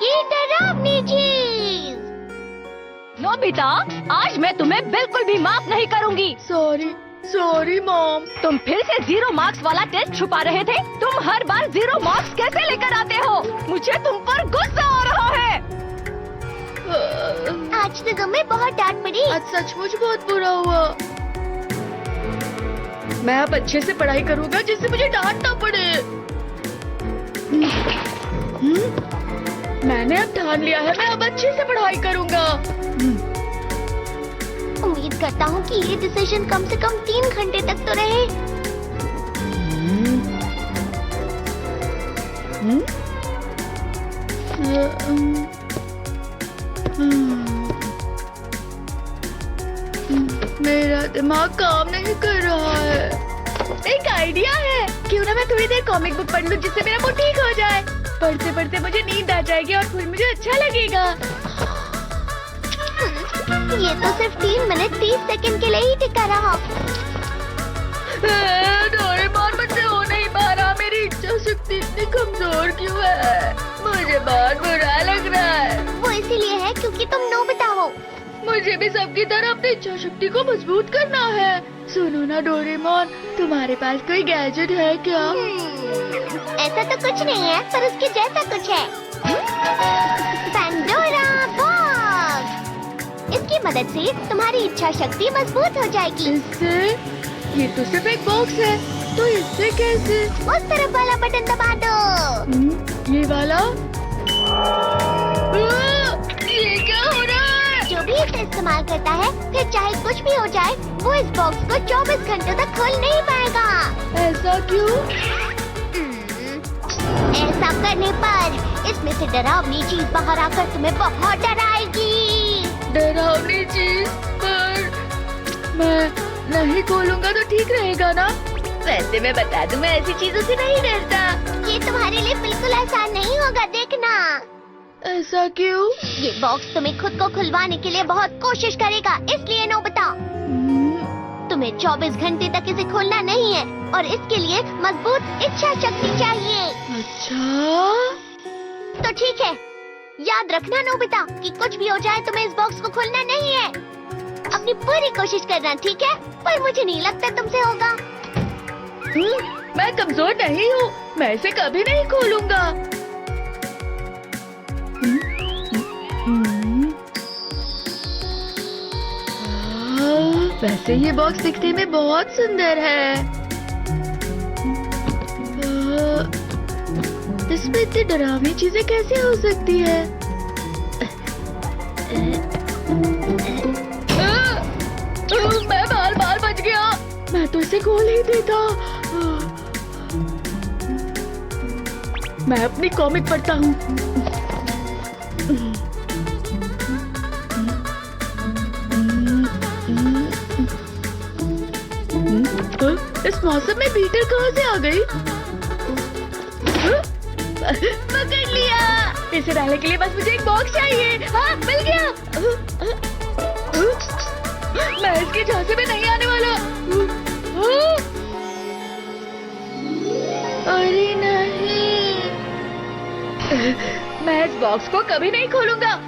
की डरावनी चीज। नोबिता, आज मैं तुम्हें बिल्कुल भी माफ नहीं करूंगी। Sorry mom. तुम फिर से 0 मार्क्स वाला टेस्ट छुपा रहे थे। तुम हर बार 0 मार्क्स कैसे लेकर आते हो? मुझे तुम पर गुस्सा आ रहा है। आज तो तुम्हें बहुत डांट पड़ी। आज सचमुच बहुत बुरा हुआ। मैं अब अच्छे से पढ़ाई करूंगा जिससे मुझे डांट ना पड़े। मैंने अब ठान लिया है, मैं अब अच्छे से पढ़ाई करूंगा। उम्मीद करता हूँ कि ये डिसीजन कम से कम 3 घंटे तक तो रहे। मेरा दिमाग काम नहीं कर रहा है। एक आइडिया है, क्यों ना मैं थोड़ी देर कॉमिक बुक पढ़ लूं जिससे मेरा मूड ठीक हो जाए। पढ़ते पढ़ते मुझे नींद आ जाएगी और फिर मुझे अच्छा लगेगा। ये तो सिर्फ 3 मिनट 30 सेकंड के लिए ही टिका रहा। डोरेमोन, मुझसे हो नहीं पा रहा। मेरी इच्छा शक्ति इतनी कमजोर क्यों है? मुझे बहुत बुरा लग रहा है। वो इसीलिए है क्योंकि तुम नोबिता हो। मुझे भी सबकी तरह अपनी इच्छा शक्ति को मजबूत करना है। सुनो ना डोरेमोन, तुम्हारे पास कोई गैजेट है क्या? ऐसा तो कुछ नहीं है, पर उसके जैसा कुछ है। Pandora box. इसकी मदद से तुम्हारी इच्छा शक्ति मजबूत हो जाएगी। इससे? ये तो सिर्फ एक बॉक्स है, तो इससे कैसे? उस तरफ वाला बटन दबा दो। ये वाला? ये क्या हो रहा है? जो भी इसे इस्तेमाल करता है, फिर चाहे कुछ भी हो जाए, वो इस बॉक्स को 24 घंटों तक खोल नहीं पाएगा। ऐसा क्यों? ऐसा करने पर इसमें से डरावनी चीज बाहर आकर तुम्हें बहुत डराएगी। डरावनी चीज? पर मैं नहीं खोलूंगा तो ठीक रहेगा ना? वैसे मैं बता दूं, मैं ऐसी चीजों से नहीं डरता। ये तुम्हारे लिए बिल्कुल आसान नहीं होगा, देखना। ऐसा क्यों? ये बॉक्स तुम्हें खुद को खुलवाने के लिए बहुत कोशिश करेगा, इसलिए नोबिता तुम्हें 24 घंटे तक इसे खोलना नहीं है और इसके लिए मजबूत इच्छा शक्ति चाहिए। अच्छा, तो ठीक है, याद रखना नोबिता कि कुछ भी हो जाए तुम्हें इस बॉक्स को खोलना नहीं है। अपनी पूरी कोशिश करना, ठीक है? पर मुझे नहीं लगता तुमसे होगा। मैं कमजोर नहीं हूँ, मैं इसे कभी नहीं खोलूंगा। वैसे ये बॉक्स दिखने में बहुत सुंदर है। इसमें इतनी डरावनी चीजें कैसे हो सकती है? मैं बाल बाल बच गया। मैं तो इसे खोल ही देता। मैं अपनी कॉमिक पढ़ता हूँ। इस मौसम में बीटर कहाँ से आ गई? पकड़ लिया। इसे डालने के लिए बस मुझे एक बॉक्स चाहिए। हाँ, मिल गया। मैं इसके झांसे में नहीं आने वाला। अरे नहीं, मैं इस बॉक्स को कभी नहीं खोलूंगा।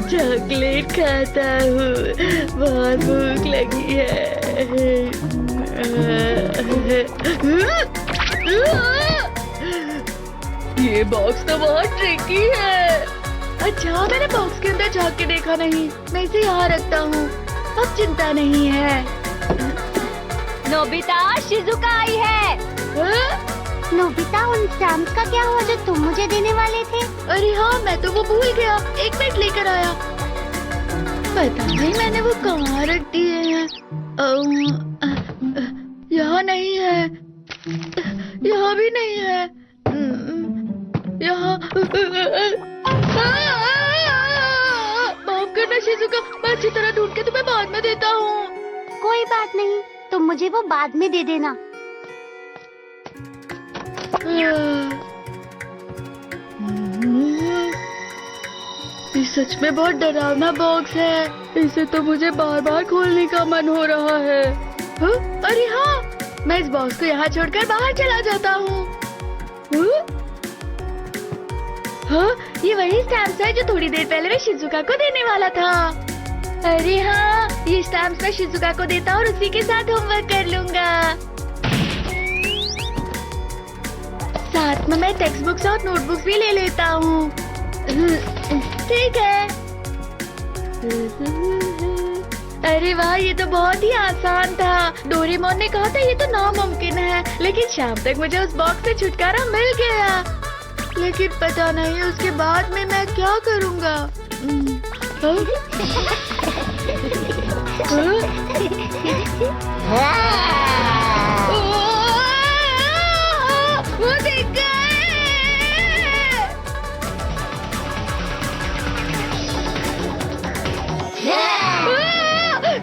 चॉकलेट खाता हूँ, बहुत भूख लगी है। ये बॉक्स तो बहुत ट्रिकी है। अच्छा, मैंने बॉक्स के अंदर झांक के देखा नहीं। मैं इसे यहाँ रखता हूँ, अब चिंता नहीं है। नोबिता, शिजुका आई है। नोबिता, उन स्टैम्प्स का क्या हुआ जो तुम मुझे देने वाले थे? अरे हाँ, मैं तो वो भूल गया। 1 मिनट लेकर आया। पता नहीं मैंने वो कहाँ रख दिए हैं। यहाँ नहीं है, यहाँ भी नहीं है, यहाँ। माफ करना शिजुका, मैं अच्छी तरह ढूंढ के तुम्हें बाद में देता हूँ। कोई बात नहीं, तुम मुझे वो बाद में दे देना। सच में बहुत डरावना बॉक्स है। इसे तो मुझे बार बार खोलने का मन हो रहा है। अरे हाँ, मैं इस बॉक्स को यहाँ छोड़कर बाहर चला जाता हूँ। हाँ, ये वही स्टैम्प है जो थोड़ी देर पहले मैं शिजुका को देने वाला था। अरे हाँ, ये स्टैम्प मैं शिजुका को देता और उसी के साथ होमवर्क कर लूंगा। साथ में मैं टेक्स्ट बुक्स और नोटबुक्स भी ले लेता हूँ। ठीक है। अरे वाह, ये तो बहुत ही आसान था। डोरेमोन ने कहा था ये तो नामुमकिन है, लेकिन शाम तक मुझे उस बॉक्स से छुटकारा मिल गया। लेकिन पता नहीं उसके बाद में मैं क्या करूँगा। वो देख गए।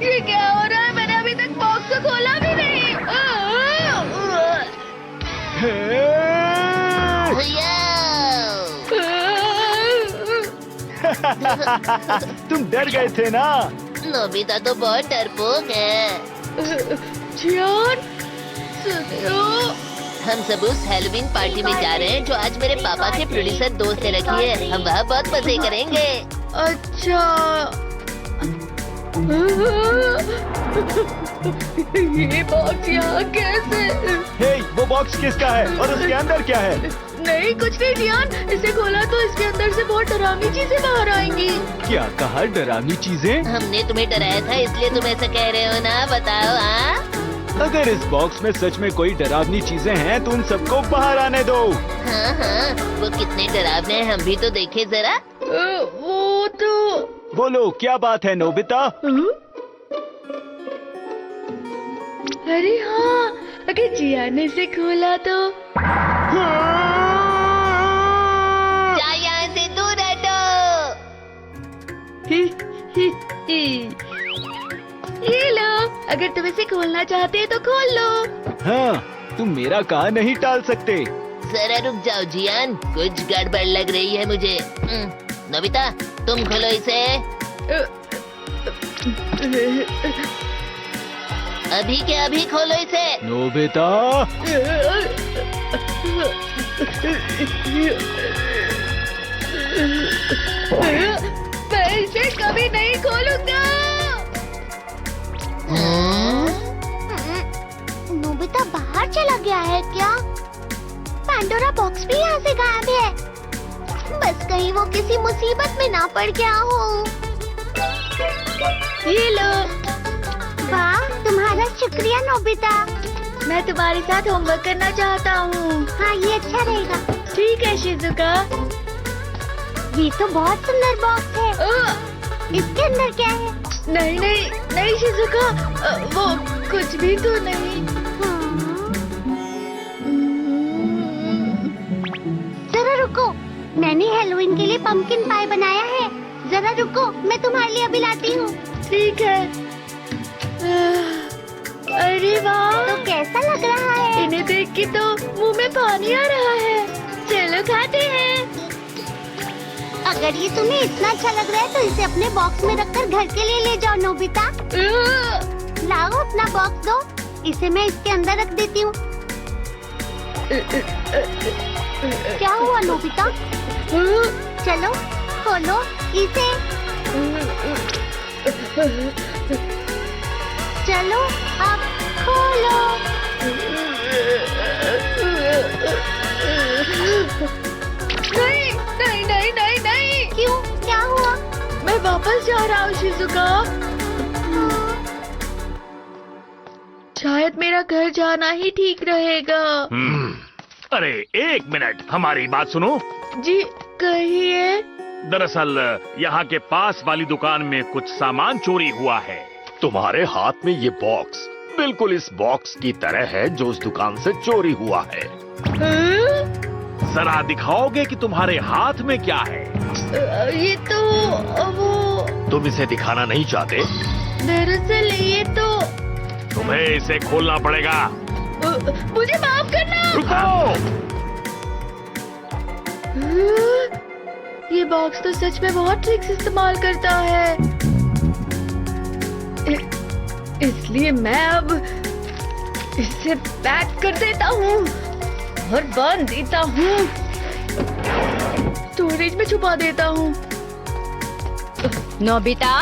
ये क्या हो रहा है? मैंने अभी तक बॉक्स को खोला भी नहीं। तुम डर गए थे ना? नोबिता तो बहुत डरपोक है। जियान, सुनो। हम सब उस हैलोवीन पार्टी में जा रहे हैं जो आज मेरे पापा के प्रोड्यूसर दोस्त ने रखी है। हम वहाँ बहुत मजे करेंगे। अच्छा। ये बॉक्स यहाँ कैसे? हे, वो बॉक्स किसका है और उसके अंदर क्या है? नहीं, कुछ नहीं जियान। इसे खोला तो इसके अंदर से बहुत डरावनी चीजें बाहर आएंगी। क्या कहा? डरावनी चीजें? हमने तुम्हें डराया था इसलिए तुम ऐसा कह रहे हो ना? बताओ। हाँ अगर इस बॉक्स में सच में कोई डरावनी चीजें हैं तो उन सबको बाहर आने दो। हाँ हाँ, वो कितने डरावने हैं हम भी तो देखे जरा। वो तो। बोलो, क्या बात है नोबिता? अरे हाँ, अगर जियान ने इसे खोला तो। जा यहाँ से दूर हटो। ये लो, अगर तुम इसे खोलना चाहते हो तो खोल लो। हाँ, तुम मेरा कहा नहीं टाल सकते। जरा रुक जाओ जियान, कुछ गड़बड़ लग रही है मुझे। नोबिता, तुम खोलो इसे। अभी के अभी खोलो इसे। नोबिता, मैं इसे कभी नहीं खोलूंगा। नोबिता बाहर चला गया है क्या? पैंडोरा बॉक्स भी यहाँ से गायब है। बस कहीं वो किसी मुसीबत में ना पड़ गया हो। ये लो। वाह, तुम्हारा शुक्रिया नोबिता। मैं तुम्हारे साथ होमवर्क करना चाहता हूँ। हाँ, ये अच्छा रहेगा। ठीक है शिजुका। ये तो बहुत सुंदर बॉक्स है। इसके अंदर क्या है? नहीं नहीं नहीं शिजुका, वो कुछ भी तो नहीं। जरा रुको, मैंने हैलोवीन के लिए पंपकिन पाई बनाया है। जरा रुको, मैं तुम्हारे लिए अभी लाती हूँ। ठीक है। अरे वाह, तो कैसा लग रहा है? इन्हें देख के तो मुंह में पानी आ रहा है। चलो खाते हैं। अगर ये तुम्हें इतना अच्छा लग रहा है तो इसे अपने बॉक्स में रखकर घर के लिए ले जाओ नोबिता। लाओ अपना बॉक्स दो, इसे मैं इसके अंदर रख देती हूँ। क्या हुआ नोबिता? चलो खोलो इसे। चलो अब खोलो। नहीं नहीं नहीं नहीं नहीं। क्यों, क्या हुआ? मैं वापस जा रहा हूँ शिजुका। शायद मेरा घर जाना ही ठीक रहेगा। अरे एक मिनट, हमारी बात सुनो। जी कहिए। दरअसल यहाँ के पास वाली दुकान में कुछ सामान चोरी हुआ है। तुम्हारे हाथ में ये बॉक्स बिल्कुल इस बॉक्स की तरह है जो उस दुकान से चोरी हुआ है। जरा दिखाओगे कि तुम्हारे हाथ में क्या है? ये तो वो। तुम इसे दिखाना नहीं चाहते? दरअसल ये तो। तुम्हें इसे खोलना पड़ेगा। मुझे माफ करना। रुको। ये बॉक्स तो सच में बहुत ट्रिक्स इस्तेमाल करता है। इसलिए मैं अब इसे पैक कर देता हूँ और बांध देता हूँ, स्टोरेज में छुपा देता हूँ। नोबिता,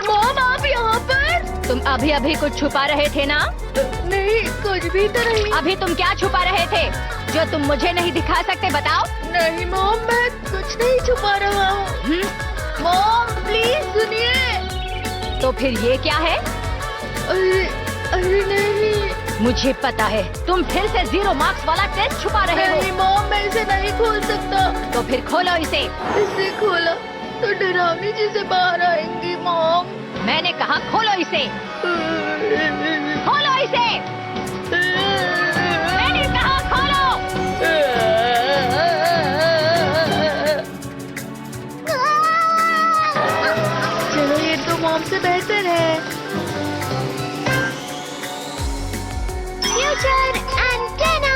मॉम आप यहाँ पर? तुम अभी अभी कुछ छुपा रहे थे ना? नहीं, कुछ भी तो नहीं। अभी तुम क्या छुपा रहे थे जो तुम मुझे नहीं दिखा सकते, बताओ। नहीं मॉम, मैं कुछ नहीं छुपा रहा हूँ। मॉम प्लीज सुनिए। तो फिर ये क्या है? अरे नहीं, मुझे पता है, तुम फिर से 0 मार्क्स वाला टेस्ट छुपा रहे नहीं हो। मॉम, मैं इसे नहीं खोल सकता। तो फिर खोलो इसे। इसे खोला तो डरावनी चीजें बाहर आएंगी मॉम। मैंने कहा खोलो इसे, खोलो इसे। मैंने कहा खोलो। चलो ये तो मॉम से बेहतर है। Future antenna.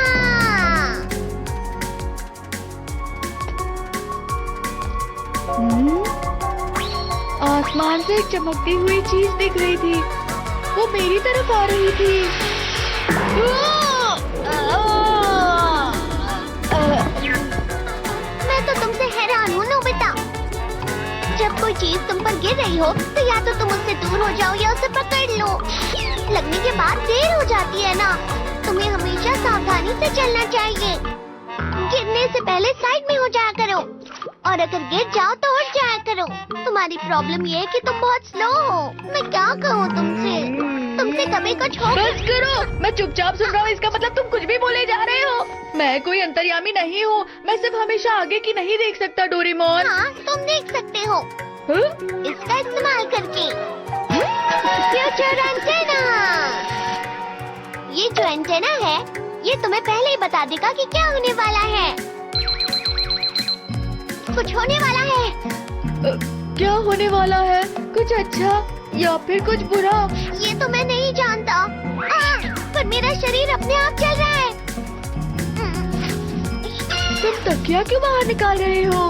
आसमान से एक चमकती हुई चीज दिख रही थी, वो मेरी तरफ आ रही थी। मैं तो तुमसे हैरान हूँ नोबिता। जब कोई चीज तुम पर गिर रही हो तो या तो तुम उससे दूर हो जाओ या उसे पकड़ लो। लगने के बाद देर हो जाती है ना। तुम्हें हमेशा सावधानी से चलना चाहिए। गिरने से पहले साइड में हो जाया करो और अगर गिर जाओ तो उठ जाया करो। तुम्हारी प्रॉब्लम ये है कि तुम बहुत स्लो हो। मैं क्या कहूँ तुमसे कभी कुछ हो। बस करो, मैं चुपचाप सुन रहा हूँ। इसका मतलब तुम कुछ भी बोले जा रहे हो। मैं कोई अंतर्यामी नहीं हूँ। मैं सिर्फ हमेशा आगे की नहीं देख सकता डोरेमोन। हाँ, तुम देख सकते हो इसका इस्तेमाल करके। Future antenna. ये जो एंटेना है ये तुम्हें पहले ही बता देगा कि क्या होने वाला है। कुछ होने वाला है। क्या होने वाला है? कुछ अच्छा या फिर कुछ बुरा? ये तो मैं नहीं जानता। पर मेरा शरीर अपने आप चल रहा है। तुम तकिया क्यों बाहर निकाल रहे हो?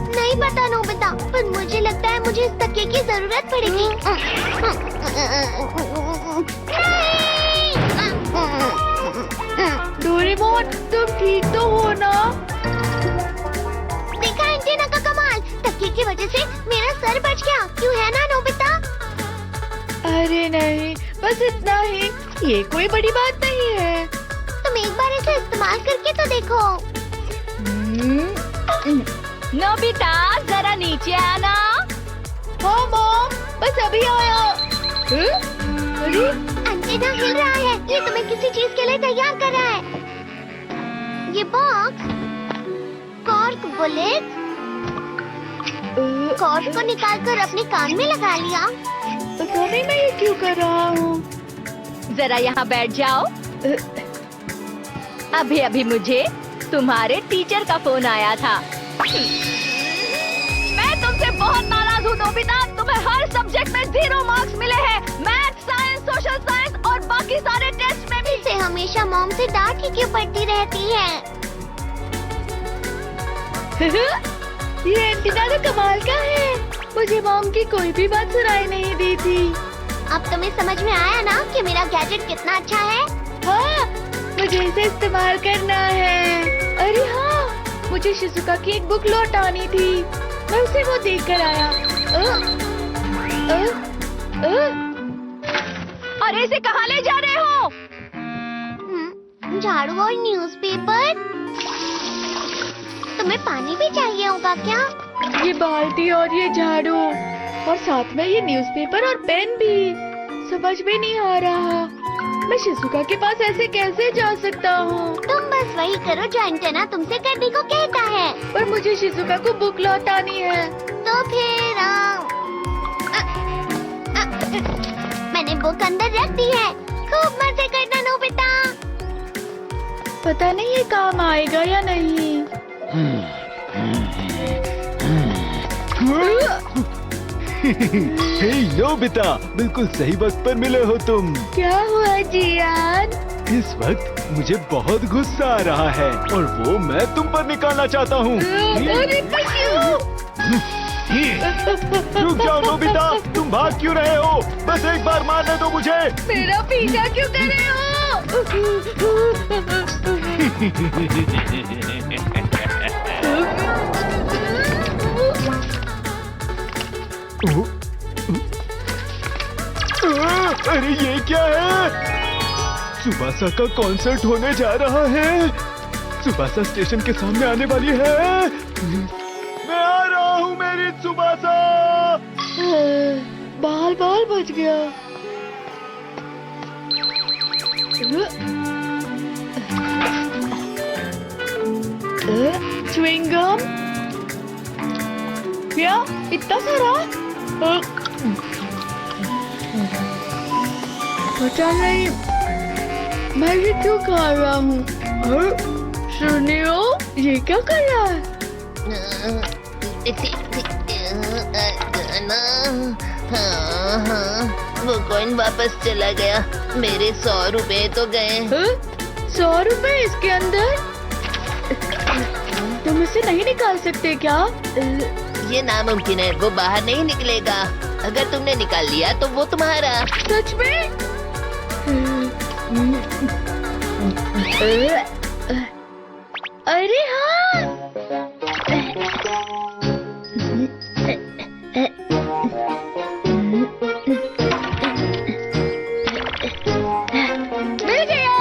नहीं पता नोबिता, पर मुझे लगता है मुझे इस तकिए की जरूरत पड़ेगी। डोरेमोन तुम ठीक तो हो ना? देखा एंटेना का कमाल। तकिए की वजह से मेरा सर बच गया। क्यों है ना नोबिता? अरे नहीं, बस इतना ही। ये कोई बड़ी बात नहीं है। तुम एक बार इसे इस्तेमाल करके तो देखो। नोबिता जरा नीचे आना। हाँ मॉम, बस अभी आया। अरे एंटेना हिल रहा है। ये तुम्हें किसी चीज के लिए तैयार कर रहा है। ये बॉक्स कॉर्क बुलेट कॉर्क को निकालकर अपने कान में लगा लिया। पता नहीं मैं ये क्यों कर रहा हूँ। जरा यहाँ बैठ जाओ। अभी अभी मुझे तुम्हारे टीचर का फोन आया था। मैं तुमसे बहुत नाराज हूँ नोबिता। तुम्हें हर सब्जेक्ट में 0 मार्क्स मिले हैं। मैथ, साइंस, सोशल साइंस और बाकी सारे टेस्ट में भी। इसे हमेशा मॉम से डांट ही क्यों पड़ती रहती है। ये एंटीना तो कमाल का है। मुझे मॉम की कोई भी बात सुनाई नहीं दी थी। अब तुम्हें समझ में आया ना कि मेरा गैजेट कितना अच्छा है। हाँ, मुझे इसे इस्तेमाल करना है। अरे हाँ, मुझे शिजुका की एक बुक लौटानी थी। मैं उसे वो देख कर आया। अरे इसे कहाँ ले जा रहे हो? झाड़ू और न्यूज़पेपर। तुम्हें पानी भी चाहिए होगा क्या? ये बाल्टी और ये झाड़ू और साथ में ये न्यूज़पेपर और पेन भी। समझ में नहीं आ रहा, मैं शिजुका के पास ऐसे कैसे जा सकता हूँ? तुम बस वही करो जो एंटेना तुमसे करने को कहता है। पर मुझे शिजुका को बुक लौटानी है। तो फिर मैंने बुक अंदर रख दी है। खूब मजे करना नोबिता। पता नहीं ये काम आएगा या नहीं। हे नोबिता, बिल्कुल सही वक्त पर मिले हो तुम। क्या हुआ जियान? इस वक्त मुझे बहुत गुस्सा आ रहा है और वो मैं तुम पर निकालना चाहता हूँ। अरे पर क्यों? रुक जाओ नोबिता, तुम भाग क्यों रहे हो? बस एक बार मारने दो मुझे। मेरा पीछा क्यों कर रहे हो? अरे ये क्या है? सुबासा का कॉन्सर्ट होने जा रहा है। सुबासा स्टेशन के सामने आने वाली है। मैं आ रहा हूँ मेरी सुबासा। बाल बाल बच गया। च्युइंगम? क्या इतना सारा? पता नहीं मैं ये क्यों खा रहा हूँ। सुनियो, ये क्या कर रहा है? वो कॉइन वापस चला गया। मेरे 100 रुपए तो गए। 100 रुपए इसके अंदर? तुम इसे नहीं निकाल सकते क्या? ये नामुमकिन है, वो बाहर नहीं निकलेगा। अगर तुमने निकाल लिया तो वो तुम्हारा। सच में? अरे हाँ, मिल गया।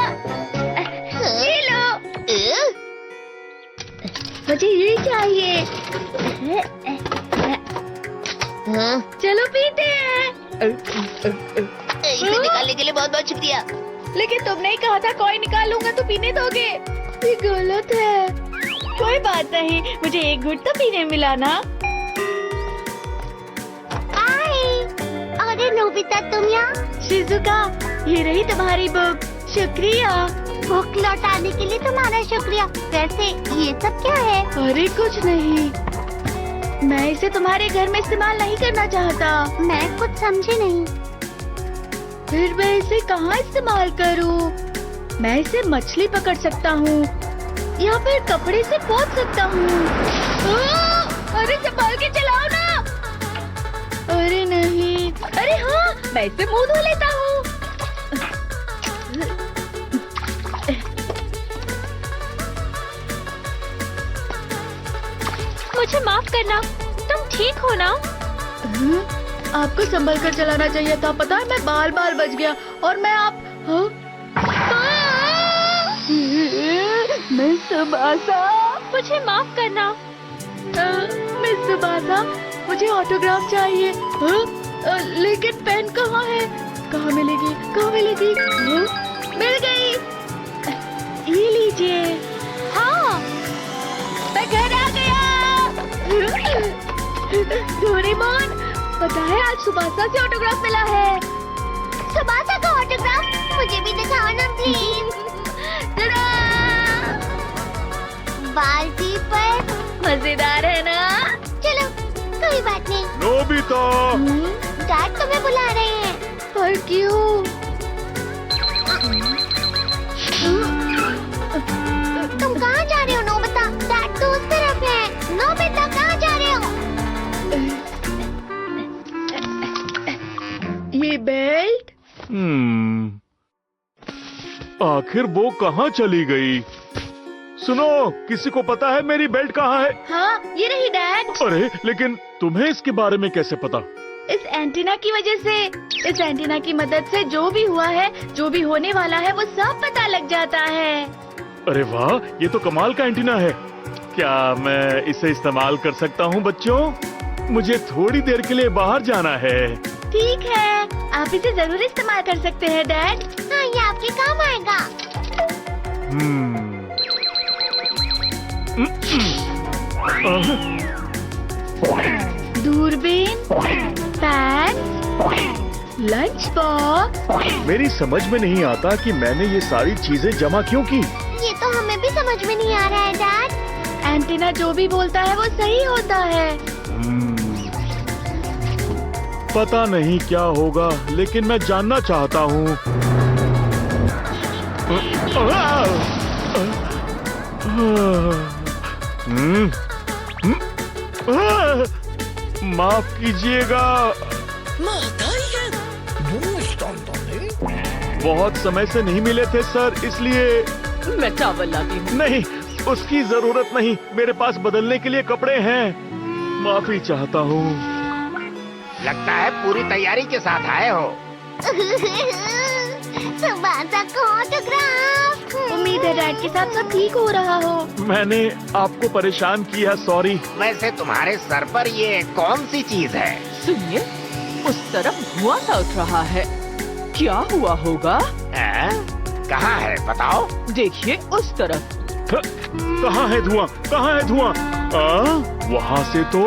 ये लो, मुझे ये चाहिए। हाँ? चलो पीते हैं। इसे निकालने के लिए बहुत बहुत शुक्रिया। लेकिन तुमने ही कहा था कॉइन निकालूंगा तो पीने दोगे। ये गलत है। कोई बात नहीं, मुझे एक घुट तो पीने मिला ना। अरे नोबिता, तुम यहाँ? शिजुका, ये रही तुम्हारी बुक। शुक्रिया। बुक लौटाने के लिए तुम्हारा शुक्रिया। वैसे ये सब क्या है? अरे कुछ नहीं, मैं इसे तुम्हारे घर में इस्तेमाल नहीं करना चाहता। मैं कुछ समझी नहीं। फिर मैं इसे कहाँ इस्तेमाल करूँ? मैं इसे मछली पकड़ सकता हूँ या फिर कपड़े से पोंछ सकता हूँ। अरे संभाल के चलाओ ना। अरे नहीं, अरे हाँ, मैं इसे मुंह धो लेता हूँ। मुझे माफ करना, तुम ठीक हो ना? आपको संभल कर चलाना चाहिए था। पता है, मैं बाल बाल बच गया और मैं आप मिस सुबासा, मुझे माफ करना। मिस सुबासा, मुझे ऑटोग्राफ चाहिए। लेकिन पेन कहाँ है? कहाँ मिलेगी? कहाँ मिलेगी? मिल गई। ये लीजिए। हाँ, मैं घर आ गया। डोरेमोन, पता है आज सुबासा से ऑटोग्राफ मिला है। सुबासा का ऑटोग्राफ मुझे भी दिखाओ ना प्लीज। बाल्टी पर। मजेदार है ना? चलो, कोई बात नहीं। नोबिता, डैड तुम्हें बुला रहे हैं। पर क्यों? तुम कहाँ जा रहे हो नोबिता? डैड तो उस तरफ है। नोबिता, कहाँ जा रहे हो? ये बेल्ट? आखिर वो कहाँ चली गई? सुनो, किसी को पता है मेरी बेल्ट कहाँ है? हाँ, ये रही डैड। अरे लेकिन तुम्हें इसके बारे में कैसे पता? इस एंटीना की वजह से, इस एंटीना की मदद से जो भी हुआ है, जो भी होने वाला है, वो सब पता लग जाता है। अरे वाह, ये तो कमाल का एंटीना है। क्या मैं इसे इस्तेमाल कर सकता हूँ बच्चों? मुझे थोड़ी देर के लिए बाहर जाना है। ठीक है, आप इसे जरूर इस्तेमाल कर सकते हैं डैड। हाँ, ये आपके काम आएगा। दूरबीन, पैन, लंच बॉक्स। मेरी समझ में नहीं आता कि मैंने ये सारी चीजें जमा क्यों की। ये तो हमें भी समझ में नहीं आ रहा है डैड। एंटीना जो भी बोलता है वो सही होता है। पता नहीं क्या होगा, लेकिन मैं जानना चाहता हूँ। माफ कीजिएगा, बहुत समय से नहीं मिले थे सर, इसलिए। मैं चावल लाती हूँ। नहीं, उसकी जरूरत नहीं, मेरे पास बदलने के लिए कपड़े हैं। माफी चाहता हूँ। लगता है पूरी तैयारी के साथ आए हो। सुबासा को ऑटोग्राफ। उम्मीद है डैड के साथ सब ठीक हो रहा हो। मैंने आपको परेशान किया, सॉरी। वैसे तुम्हारे सर पर ये कौन सी चीज है? सुनिए, उस तरफ धुआं सा उठ रहा है। क्या हुआ होगा? कहाँ है बताओ? देखिए उस तरफ। कहाँ है धुआं? कहाँ है धुआं? वहाँ से तो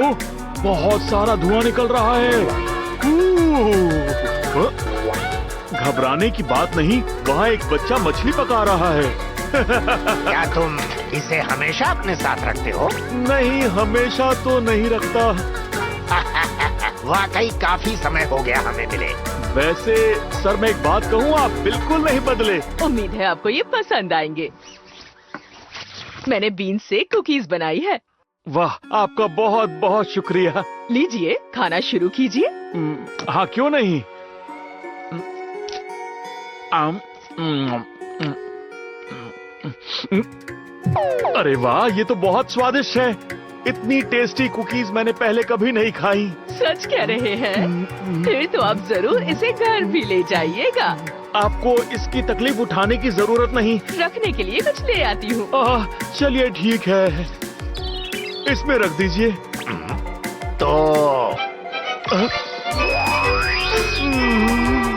बहुत सारा धुआं निकल रहा है। घबराने की बात नहीं, वहाँ एक बच्चा मछली पका रहा है। क्या तुम इसे हमेशा अपने साथ रखते हो? नहीं, हमेशा तो नहीं रखता। वाकई काफी समय हो गया हमें मिले। वैसे सर, मैं एक बात कहूँ, आप बिल्कुल नहीं बदले। उम्मीद है आपको ये पसंद आएंगे। मैंने बीन से कुकीज बनाई है। वाह, आपका बहुत बहुत शुक्रिया। लीजिए, खाना शुरू कीजिए। हाँ, क्यों नहीं। अरे वाह, ये तो बहुत स्वादिष्ट है। इतनी टेस्टी कुकीज मैंने पहले कभी नहीं खाई। सच कह रहे हैं? फिर तो आप जरूर इसे घर भी ले जाइएगा। आपको इसकी तकलीफ उठाने की जरूरत नहीं। रखने के लिए कुछ ले आती हूँ। चलिए ठीक है, इसमें रख दीजिए। तो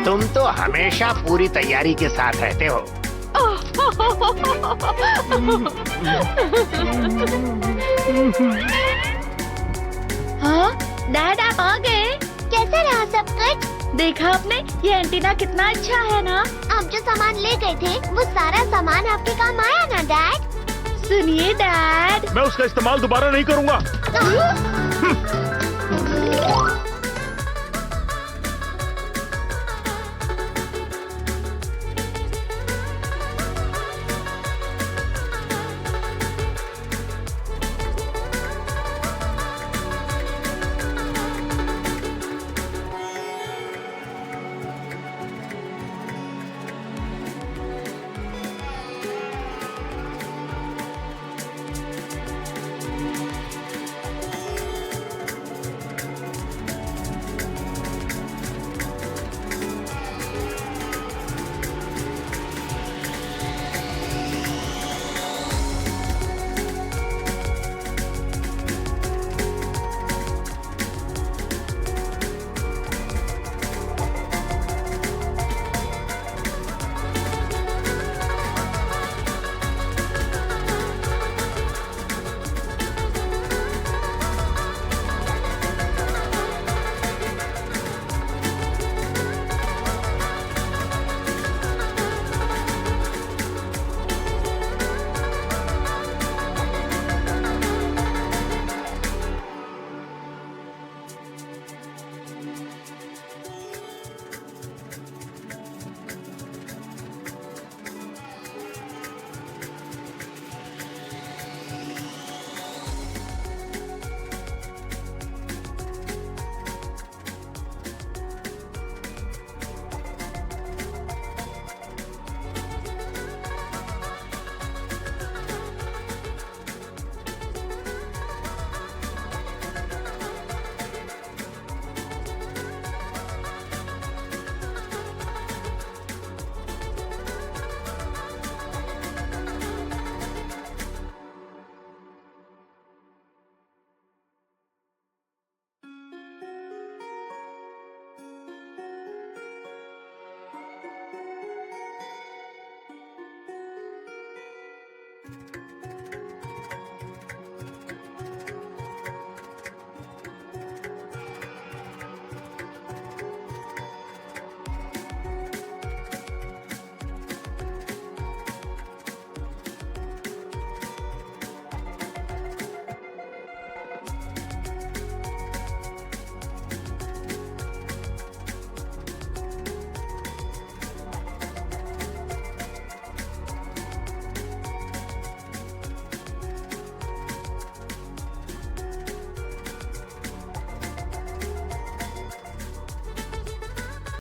तुम तो हमेशा पूरी तैयारी के साथ रहते हो। हाँ डैड, आप आ गए। कैसा रहा सब कुछ? देखा आपने, ये एंटीना कितना अच्छा है ना। आप जो सामान ले गए थे, वो सारा सामान आपके काम आया ना डैड? सुनिए डैड, मैं उसका इस्तेमाल दोबारा नहीं करूँगा।